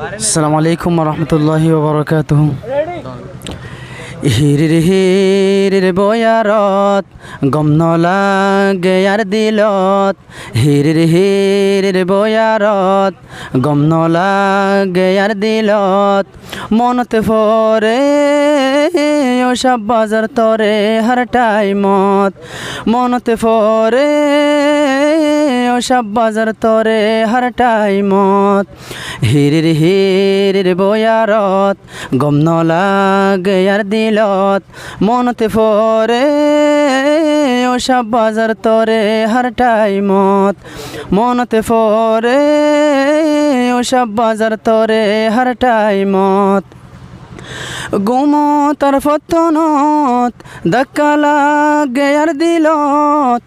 আসসালামু আলাইকুম রহমতুল্লাহি ওবরাকাতুহু। হিরির বয়ারত গম নলাগে আর দিলত, হিরির বয়ারত গম নলাগে আর দিলত। মনতে ফরে ও সব বাজার তরে হর টাইমত, মনতে ফরে ও সব বাজার তরে হর টাইমত। হিরির বয়ারত গম নলাগে আর দিলত, মনতে ফরে ও সব বাজার তরে হর টাইমত, মনতে ফরে ও সব বাজার তরে হর টাইমত। গুমত আর ফতনত ধাক্কা লাগে আর দিলত,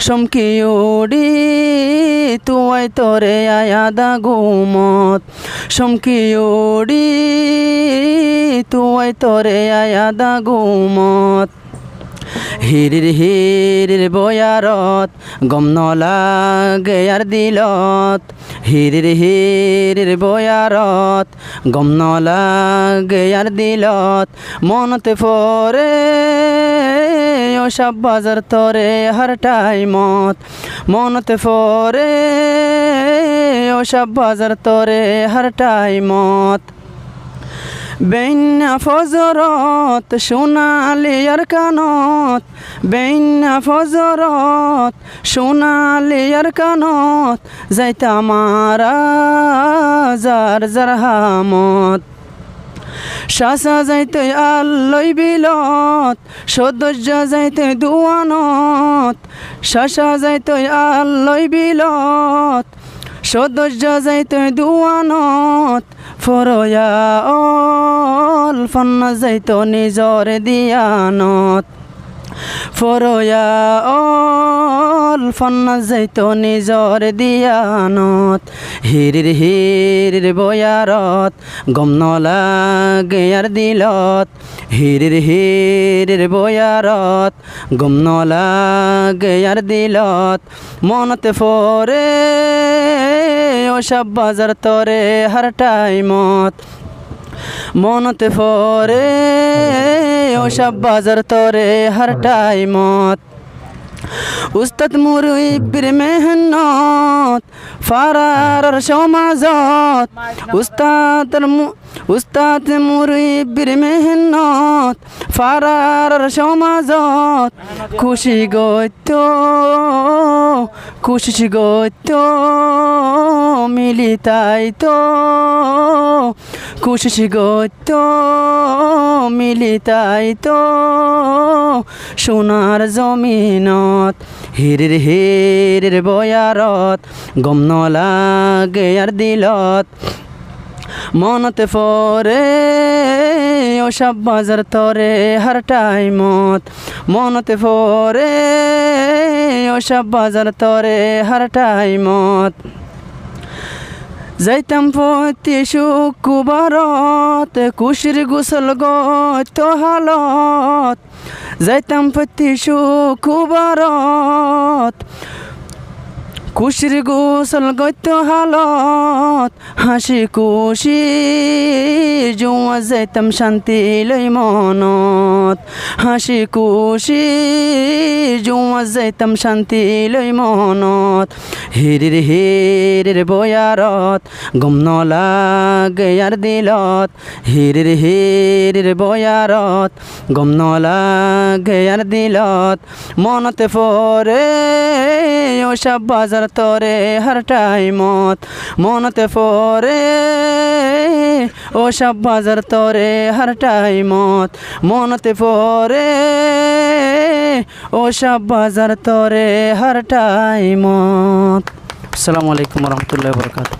সমকি উড়ি তুয়াই তোরে আয়াদা গুমত, সমকি উড়ি তুয়াই তোরে আয়াদা গুমত। হিরির বয়ারত গম নলাগে আর দিলত, হিরির বয়ারত গম নলাগে আর দিলত। মনতে ফরে ও সব বাজার তরে হর টাইমত, মনতে ফরে ও সব বাজার তরে হর টাইমত। বেইনা ফজরত সোনালি আর কানত, বেইনা ফজরত সোনালি আর কানত। যাইতা মারা যার যার হামত, শাসা যাইতে আল্লই বিলত, সদস্য যাইতে দুয়ানত। শাসা যাইতে আল্লই বিলত, সদস্য যাইতে দুয়ানত। ফরয়া অল ফন্না যাইতো নিজর দিয়ানত, ফরয়া অল ফন্না যাইতো নিজর দিয়ানত। হিরির বয়ারত গম নলাগে আর দিলত, হিরির বয়ারত গম নলাগে আর দিলত। মনতে ফরে ও সব বাজার তরে হর টাইমত, মনতে ফরে ও সব বাজার তরে হর টাইমত। উস্তাদ মুরব্বির মেহনত ফারার সমাজত, উস্তাদ মুরব্বির মেহনত ফারার সমাজত। খুশি গইত খুশি গইত মিলিতাইত, খুশি গইত মিলিতাইত সোনার জমিনত। হিরির বয়ারত গম নলাগে আর দিলত, মনতে ফরে ও সব বাজার তরে হর টাইমত, মনতে ফরে ও সব বাজার তরে হর টাইমত। যাইতাম প্রতি শুক্রবারত খুশির গোসল গত হালত, যাইতাম প্রতি শুক্রবারত খুশির গোসল গত হালত। হাসি খুশি জুয়া যাইতাম শান্তি লই মনত, হাসি খুশি জুয়া যাইতাম শান্তি লই মনত। হিরির বয়ারত গম নলাগে আর দিলত, হিরির বয়ারত গম নলাগে আর দিলত। মনতে ফরে ও সব বাজার তরে হর টাইমত, মনতে ফরে ও সব বাজার তরে হর টাইমত, মনতে ফরে ও সব বাজার তরে হর টাইমত। আসসালামু আলাইকুম রহমতুল্লাহি ওয়া বারাকাতুহু।